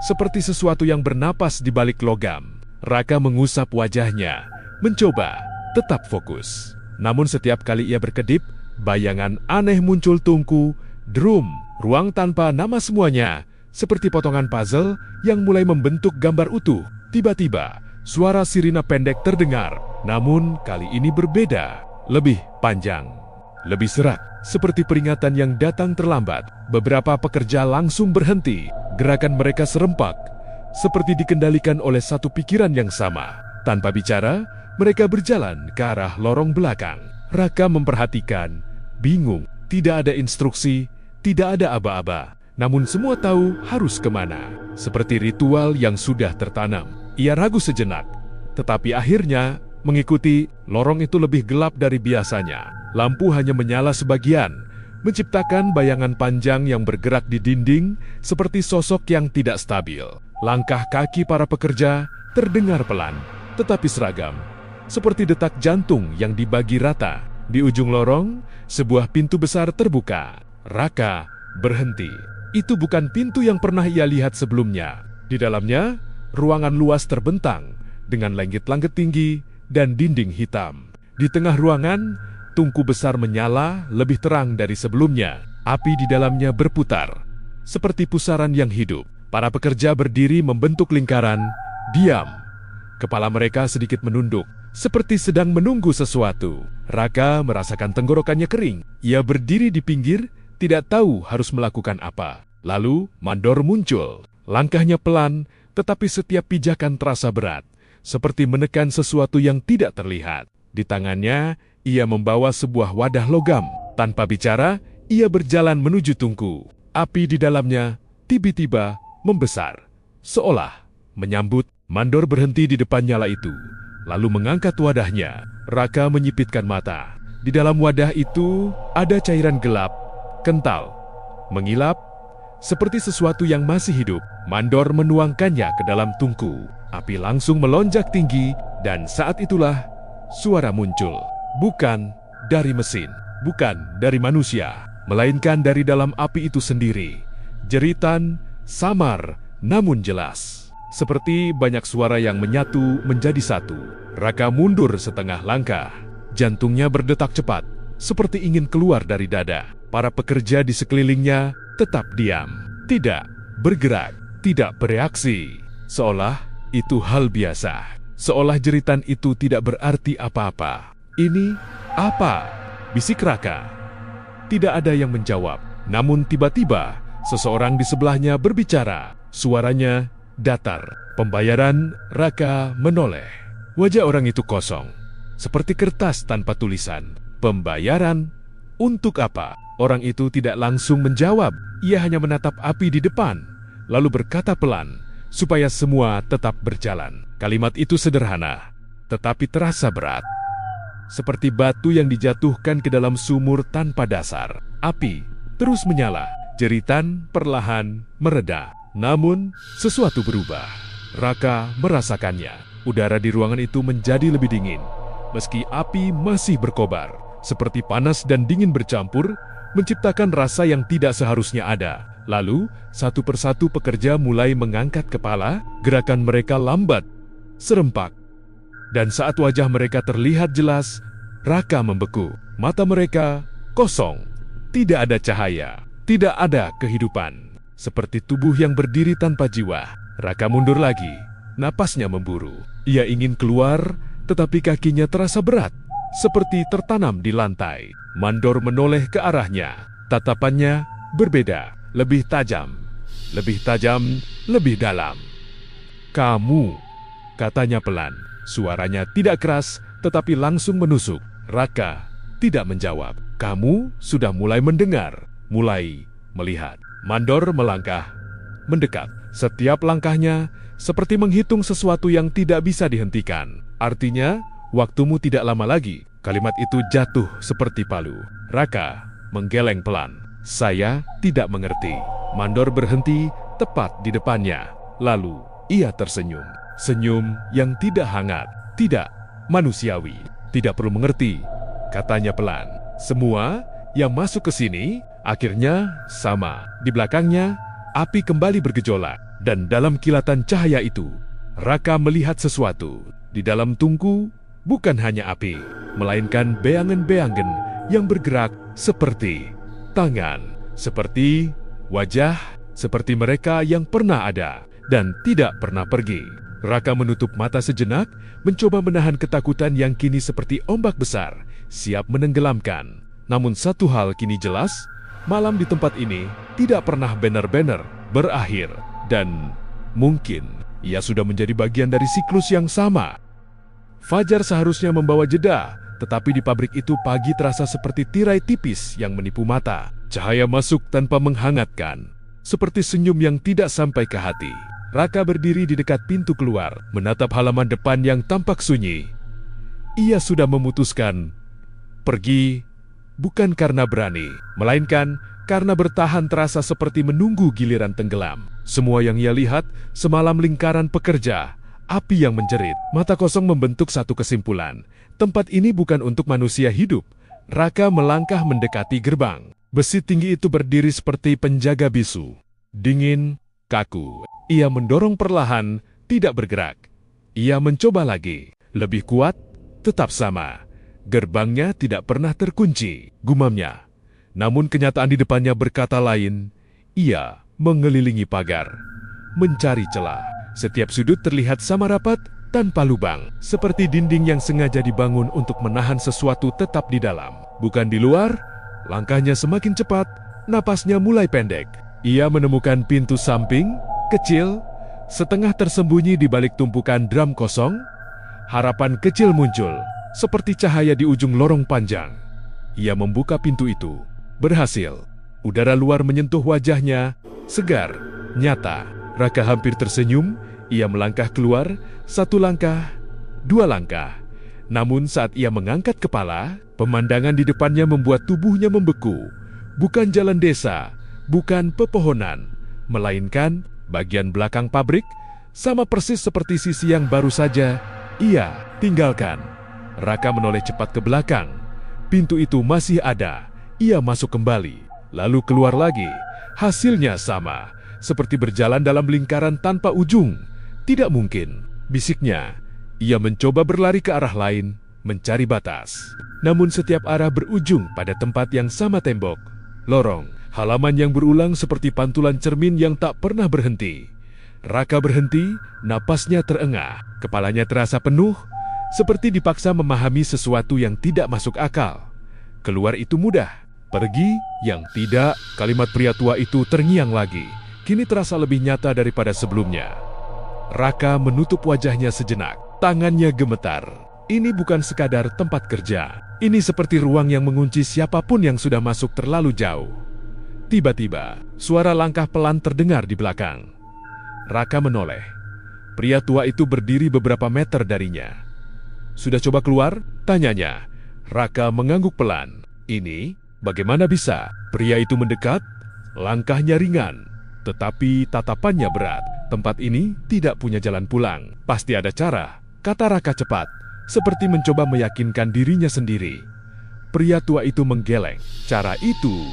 seperti sesuatu yang bernapas di balik logam. Raka mengusap wajahnya, mencoba tetap fokus. Namun setiap kali ia berkedip, bayangan aneh muncul tungku, drum, ruang tanpa nama semuanya, seperti potongan puzzle yang mulai membentuk gambar utuh. Tiba-tiba, suara sirina pendek terdengar, namun kali ini berbeda, lebih panjang, lebih serak, seperti peringatan yang datang terlambat. Beberapa pekerja langsung berhenti, gerakan mereka serempak, seperti dikendalikan oleh satu pikiran yang sama. Tanpa bicara, mereka berjalan ke arah lorong belakang. Raka memperhatikan, bingung, tidak ada instruksi, tidak ada aba-aba. Namun semua tahu harus kemana. Seperti ritual yang sudah tertanam. Ia ragu sejenak, tetapi akhirnya mengikuti. Lorong itu lebih gelap dari biasanya. Lampu hanya menyala sebagian, menciptakan bayangan panjang yang bergerak di dinding seperti sosok yang tidak stabil. Langkah kaki para pekerja terdengar pelan, tetapi seragam, seperti detak jantung yang dibagi rata. Di ujung lorong, sebuah pintu besar terbuka. Raka berhenti. Itu bukan pintu yang pernah ia lihat sebelumnya. Di dalamnya, ruangan luas terbentang dengan langit-langit tinggi dan dinding hitam. Di tengah ruangan, tungku besar menyala lebih terang dari sebelumnya. Api di dalamnya berputar, seperti pusaran yang hidup. Para pekerja berdiri membentuk lingkaran, diam. Kepala mereka sedikit menunduk, seperti sedang menunggu sesuatu. Raka merasakan tenggorokannya kering. Ia berdiri di pinggir, tidak tahu harus melakukan apa. Lalu Mandor muncul. Langkahnya pelan, tetapi setiap pijakan terasa berat, seperti menekan sesuatu yang tidak terlihat. Di tangannya, ia membawa sebuah wadah logam. Tanpa bicara, ia berjalan menuju tungku. Api di dalamnya tiba-tiba membesar, seolah menyambut. Mandor berhenti di depan nyala itu, lalu mengangkat wadahnya. Raka menyipitkan mata. Di dalam wadah itu ada cairan gelap, kental, mengilap, seperti sesuatu yang masih hidup. Mandor menuangkannya ke dalam tungku. Api langsung melonjak tinggi, dan saat itulah suara muncul. Bukan dari mesin, bukan dari manusia, melainkan dari dalam api itu sendiri. Jeritan samar namun jelas, seperti banyak suara yang menyatu menjadi satu. Raka mundur setengah langkah. Jantungnya berdetak cepat, seperti ingin keluar dari dada. Para pekerja di sekelilingnya tetap diam, tidak bergerak, tidak bereaksi, seolah itu hal biasa, seolah jeritan itu tidak berarti apa-apa. "Ini apa?" bisik Raka. Tidak ada yang menjawab, namun tiba-tiba seseorang di sebelahnya berbicara. Suaranya datar. "Pembayaran." Raka menoleh. Wajah orang itu kosong, seperti kertas tanpa tulisan. "Pembayaran? Untuk apa?" Orang itu tidak langsung menjawab. Ia hanya menatap api di depan, lalu berkata pelan, supaya semua tetap berjalan. Kalimat itu sederhana, tetapi terasa berat. Seperti batu yang dijatuhkan ke dalam sumur tanpa dasar. Api terus menyala, jeritan perlahan mereda. Namun, sesuatu berubah. Raka merasakannya. Udara di ruangan itu menjadi lebih dingin, meski api masih berkobar. Seperti panas dan dingin bercampur, menciptakan rasa yang tidak seharusnya ada. Lalu, satu persatu pekerja mulai mengangkat kepala. Gerakan mereka lambat, serempak. Dan saat wajah mereka terlihat jelas, Raka membeku. Mata mereka kosong, tidak ada cahaya, tidak ada kehidupan. Seperti tubuh yang berdiri tanpa jiwa. Raka mundur lagi, napasnya memburu. Ia ingin keluar, tetapi kakinya terasa berat, seperti tertanam di lantai. Mandor menoleh ke arahnya. Tatapannya berbeda, lebih tajam, lebih dalam. "Kamu," katanya pelan. Suaranya tidak keras, tetapi langsung menusuk. Raka tidak menjawab. "Kamu sudah mulai mendengar, mulai melihat." Mandor melangkah, mendekat. Setiap langkahnya seperti menghitung sesuatu yang tidak bisa dihentikan. "Artinya, waktumu tidak lama lagi." Kalimat itu jatuh seperti palu. Raka menggeleng pelan. "Saya tidak mengerti." Mandor berhenti tepat di depannya. Lalu ia tersenyum. Senyum yang tidak hangat, tidak manusiawi. "Tidak perlu mengerti," katanya pelan. "Semua yang masuk ke sini akhirnya sama." Di belakangnya, api kembali bergejolak. Dan dalam kilatan cahaya itu, Raka melihat sesuatu. Di dalam tungku, bukan hanya api, melainkan beangan-beangan yang bergerak seperti tangan, seperti wajah, seperti mereka yang pernah ada dan tidak pernah pergi. Raka menutup mata sejenak, mencoba menahan ketakutan yang kini seperti ombak besar, siap menenggelamkan. Namun satu hal kini jelas, malam di tempat ini tidak pernah benar-benar berakhir. Dan mungkin ia sudah menjadi bagian dari siklus yang sama. Fajar seharusnya membawa jeda, tetapi di pabrik itu pagi terasa seperti tirai tipis yang menipu mata. Cahaya masuk tanpa menghangatkan, seperti senyum yang tidak sampai ke hati. Raka berdiri di dekat pintu keluar, menatap halaman depan yang tampak sunyi. Ia sudah memutuskan pergi, bukan karena berani, melainkan karena bertahan terasa seperti menunggu giliran tenggelam. Semua yang ia lihat semalam lingkaran pekerja, api yang menjerit. Mata kosong membentuk satu kesimpulan. Tempat ini bukan untuk manusia hidup. Raka melangkah mendekati gerbang. Besi tinggi itu berdiri seperti penjaga bisu. Dingin, kaku. Ia mendorong perlahan, tidak bergerak. Ia mencoba lagi. Lebih kuat, tetap sama. Gerbangnya tidak pernah terkunci, gumamnya. Namun kenyataan di depannya berkata lain. Ia mengelilingi pagar, mencari celah. Setiap sudut terlihat sama rapat, tanpa lubang. Seperti dinding yang sengaja dibangun untuk menahan sesuatu tetap di dalam. Bukan di luar, langkahnya semakin cepat, napasnya mulai pendek. Ia menemukan pintu samping, kecil, setengah tersembunyi di balik tumpukan drum kosong. Harapan kecil muncul, seperti cahaya di ujung lorong panjang. Ia membuka pintu itu. Berhasil. Udara luar menyentuh wajahnya, segar, nyata. Raka hampir tersenyum. Ia melangkah keluar, satu langkah, dua langkah. Namun saat ia mengangkat kepala, pemandangan di depannya membuat tubuhnya membeku. Bukan jalan desa, bukan pepohonan, melainkan bagian belakang pabrik, sama persis seperti sisi yang baru saja ia tinggalkan. Raka menoleh cepat ke belakang. Pintu itu masih ada. Ia masuk kembali, lalu keluar lagi. Hasilnya sama, seperti berjalan dalam lingkaran tanpa ujung. Tidak mungkin, bisiknya. Ia mencoba berlari ke arah lain, mencari batas. Namun setiap arah berujung pada tempat yang sama tembok. Lorong, halaman yang berulang seperti pantulan cermin yang tak pernah berhenti. Raka berhenti, napasnya terengah. Kepalanya terasa penuh, seperti dipaksa memahami sesuatu yang tidak masuk akal. Keluar itu mudah, pergi yang tidak. Kalimat pria tua itu terngiang lagi. Kini terasa lebih nyata daripada sebelumnya. Raka menutup wajahnya sejenak. Tangannya gemetar. Ini bukan sekadar tempat kerja. Ini seperti ruang yang mengunci siapapun yang sudah masuk terlalu jauh. Tiba-tiba, suara langkah pelan terdengar di belakang. Raka menoleh. Pria tua itu berdiri beberapa meter darinya. Sudah coba keluar? Tanyanya. Raka mengangguk pelan. Ini, bagaimana bisa? Pria itu mendekat, langkahnya ringan, tetapi tatapannya berat. Tempat ini tidak punya jalan pulang. Pasti ada cara, kata Raka cepat, seperti mencoba meyakinkan dirinya sendiri. Pria tua itu menggeleng. Cara itu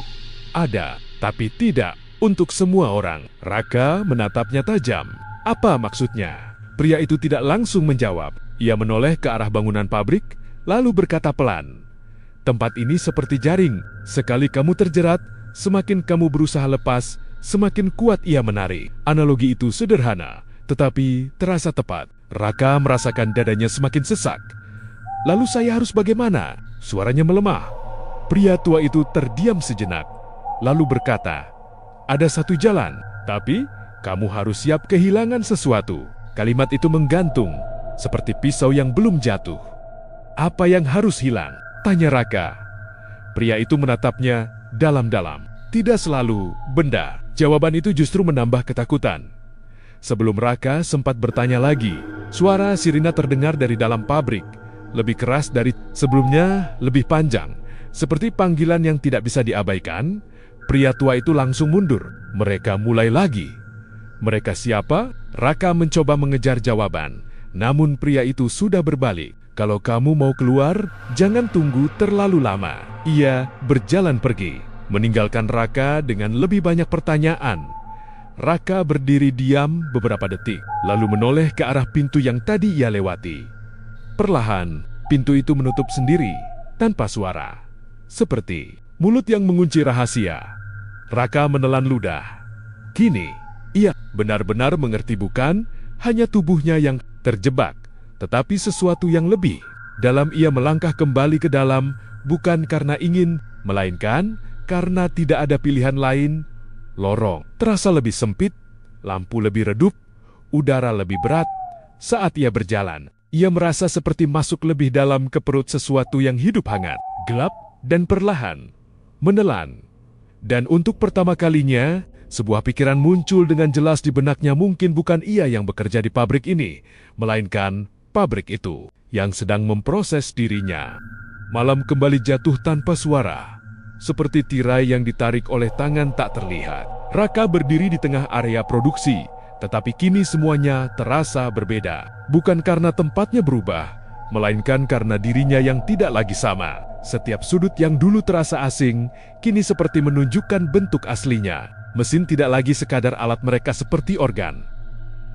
ada, tapi tidak untuk semua orang. Raka menatapnya tajam. Apa maksudnya? Pria itu tidak langsung menjawab. Ia menoleh ke arah bangunan pabrik, lalu berkata pelan. Tempat ini seperti jaring. Sekali kamu terjerat, semakin kamu berusaha lepas, semakin kuat ia menarik. Analogi itu sederhana, tetapi terasa tepat. Raka merasakan dadanya semakin sesak. Lalu saya harus bagaimana? Suaranya melemah. Pria tua itu terdiam sejenak, lalu berkata, ada satu jalan, tapi kamu harus siap kehilangan sesuatu. Kalimat itu menggantung, seperti pisau yang belum jatuh. Apa yang harus hilang? Tanya Raka. Pria itu menatapnya dalam-dalam. Tidak selalu benda. Jawaban itu justru menambah ketakutan. Sebelum Raka sempat bertanya lagi, suara sirina terdengar dari dalam pabrik. Lebih keras dari sebelumnya, lebih panjang. Seperti panggilan yang tidak bisa diabaikan, pria tua itu langsung mundur. Mereka mulai lagi. Mereka siapa? Raka mencoba mengejar jawaban. Namun pria itu sudah berbalik. Kalau kamu mau keluar, jangan tunggu terlalu lama. Ia berjalan pergi, meninggalkan Raka dengan lebih banyak pertanyaan. Raka berdiri diam beberapa detik, lalu menoleh ke arah pintu yang tadi ia lewati. Perlahan, pintu itu menutup sendiri, tanpa suara. Seperti mulut yang mengunci rahasia. Raka menelan ludah. Kini, ia benar-benar mengerti bukan hanya tubuhnya yang terjebak, tetapi sesuatu yang lebih. Dalam ia melangkah kembali ke dalam, bukan karena ingin, melainkan karena tidak ada pilihan lain. Lorong terasa lebih sempit, lampu lebih redup, udara lebih berat. Saat ia berjalan, ia merasa seperti masuk lebih dalam ke perut sesuatu yang hidup hangat, gelap, dan perlahan menelan. Dan untuk pertama kalinya, sebuah pikiran muncul dengan jelas di benaknya. Mungkin bukan ia yang bekerja di pabrik ini, melainkan pabrik itu yang sedang memproses dirinya. Malam kembali jatuh tanpa suara, seperti tirai yang ditarik oleh tangan tak terlihat. Raka berdiri di tengah area produksi, tetapi kini semuanya terasa berbeda. Bukan karena tempatnya berubah, melainkan karena dirinya yang tidak lagi sama. Setiap sudut yang dulu terasa asing, kini seperti menunjukkan bentuk aslinya. Mesin tidak lagi sekadar alat mereka seperti organ.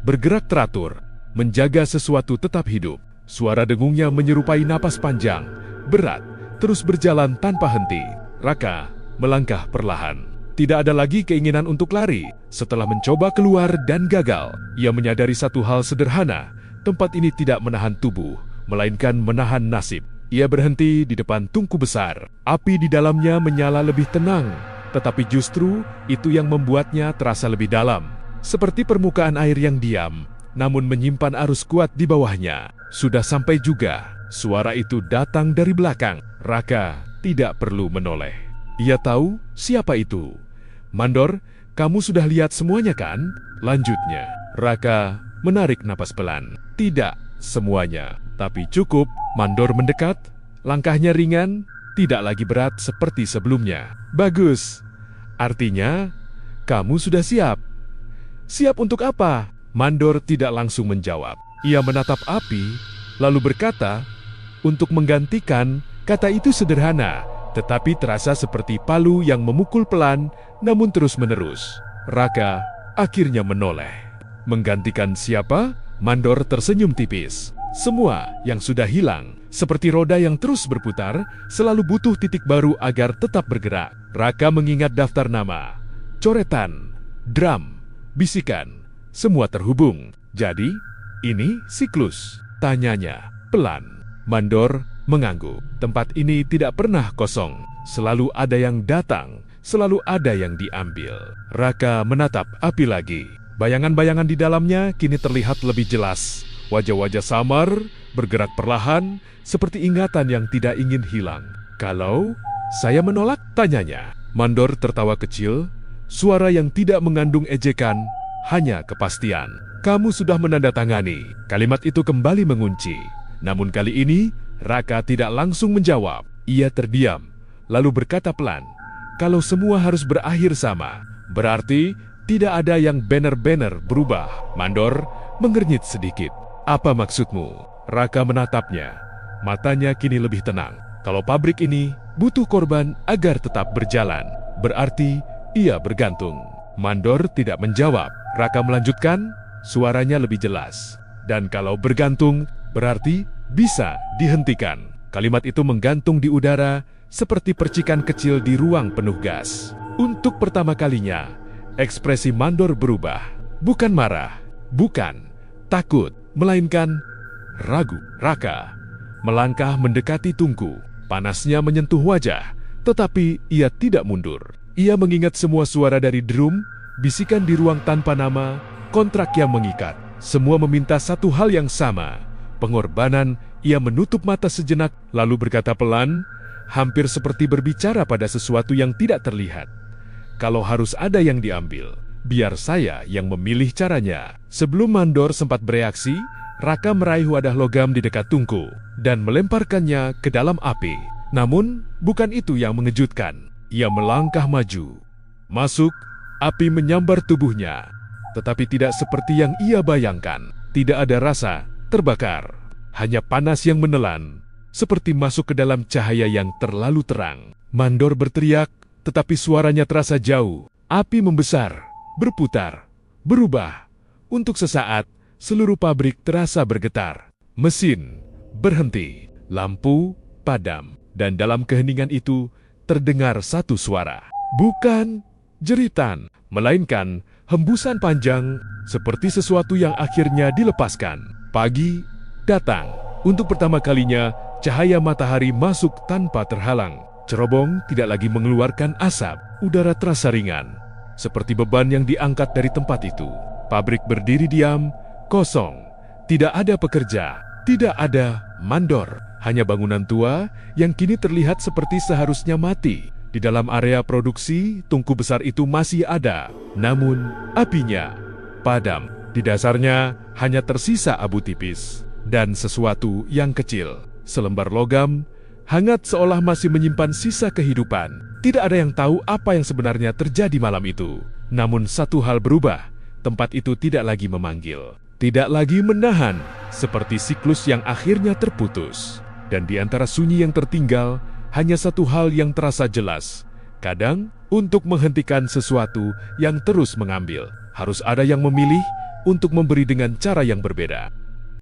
Bergerak teratur, menjaga sesuatu tetap hidup. Suara dengungnya menyerupai napas panjang, berat, terus berjalan tanpa henti. Raka melangkah perlahan. Tidak ada lagi keinginan untuk lari. Setelah mencoba keluar dan gagal, ia menyadari satu hal sederhana. Tempat ini tidak menahan tubuh, melainkan menahan nasib. Ia berhenti di depan tungku besar. Api di dalamnya menyala lebih tenang, tetapi justru itu yang membuatnya terasa lebih dalam. Seperti permukaan air yang diam, namun menyimpan arus kuat di bawahnya. Sudah sampai juga. Suara itu datang dari belakang. Raka tidak perlu menoleh. Ia tahu siapa itu. "Mandor, kamu sudah lihat semuanya kan?" Lanjutnya. Raka menarik napas pelan. Tidak semuanya, tapi cukup. Mandor mendekat, langkahnya ringan, tidak lagi berat seperti sebelumnya. "Bagus. Artinya, kamu sudah siap." "Siap untuk apa?" Mandor tidak langsung menjawab. Ia menatap api, lalu berkata, "Untuk menggantikan." Kata itu sederhana, tetapi terasa seperti palu yang memukul pelan, namun terus-menerus. Raka akhirnya menoleh. "Menggantikan siapa?" Mandor tersenyum tipis. "Semua yang sudah hilang, seperti roda yang terus berputar, selalu butuh titik baru agar tetap bergerak." Raka mengingat daftar nama, coretan, drum, bisikan, semua terhubung. "Jadi, ini siklus?" tanyanya pelan. Mandor mengangguk. Tempat ini tidak pernah kosong. Selalu ada yang datang, selalu ada yang diambil. Raka menatap api lagi. Bayangan-bayangan di dalamnya kini terlihat lebih jelas. Wajah-wajah samar, bergerak perlahan, seperti ingatan yang tidak ingin hilang. "Kalau saya menolak?" tanyanya. Mandor tertawa kecil, suara yang tidak mengandung ejekan, hanya kepastian. "Kamu sudah menandatangani." Kalimat itu kembali mengunci. Namun kali ini, Raka tidak langsung menjawab. Ia terdiam, lalu berkata pelan, "Kalau semua harus berakhir sama, berarti tidak ada yang benar-benar berubah." Mandor mengernyit sedikit. "Apa maksudmu?" Raka menatapnya. Matanya kini lebih tenang. "Kalau pabrik ini butuh korban agar tetap berjalan, berarti ia bergantung." Mandor tidak menjawab. Raka melanjutkan, suaranya lebih jelas. "Dan kalau bergantung, berarti bisa dihentikan." Kalimat itu menggantung di udara seperti percikan kecil di ruang penuh gas. Untuk pertama kalinya, ekspresi Mandor berubah. Bukan marah, bukan takut, melainkan ragu. Raka melangkah mendekati tungku. Panasnya menyentuh wajah, tetapi ia tidak mundur. Ia mengingat semua suara dari drum, bisikan di ruang tanpa nama, kontrak yang mengikat. Semua meminta satu hal yang sama, pengorbanan. Ia menutup mata sejenak, lalu berkata pelan, hampir seperti berbicara pada sesuatu yang tidak terlihat. "Kalau harus ada yang diambil, biar saya yang memilih caranya." Sebelum Mandor sempat bereaksi, Raka meraih wadah logam di dekat tungku dan melemparkannya ke dalam api. Namun, bukan itu yang mengejutkan. Ia melangkah maju. Masuk, api menyambar tubuhnya. Tetapi tidak seperti yang ia bayangkan. Tidak ada rasa terbakar. Hanya panas yang menelan, seperti masuk ke dalam cahaya yang terlalu terang. Mandor berteriak, tetapi suaranya terasa jauh. Api membesar, berputar, berubah. Untuk sesaat, seluruh pabrik terasa bergetar. Mesin berhenti, lampu padam, dan dalam keheningan itu terdengar satu suara. Bukan jeritan, melainkan hembusan panjang, seperti sesuatu yang akhirnya dilepaskan. Pagi datang. Untuk pertama kalinya, cahaya matahari masuk tanpa terhalang. Cerobong tidak lagi mengeluarkan asap. Udara terasa ringan, seperti beban yang diangkat dari tempat itu. Pabrik berdiri diam, kosong. Tidak ada pekerja, tidak ada Mandor. Hanya bangunan tua yang kini terlihat seperti seharusnya mati. Di dalam area produksi, tungku besar itu masih ada, namun apinya padam. Di dasarnya hanya tersisa abu tipis dan sesuatu yang kecil. Selembar logam, hangat seolah masih menyimpan sisa kehidupan. Tidak ada yang tahu apa yang sebenarnya terjadi malam itu. Namun satu hal berubah, tempat itu tidak lagi memanggil, tidak lagi menahan, seperti siklus yang akhirnya terputus. Dan di antara sunyi yang tertinggal, hanya satu hal yang terasa jelas. Kadang, untuk menghentikan sesuatu yang terus mengambil, harus ada yang memilih untuk memberi dengan cara yang berbeda.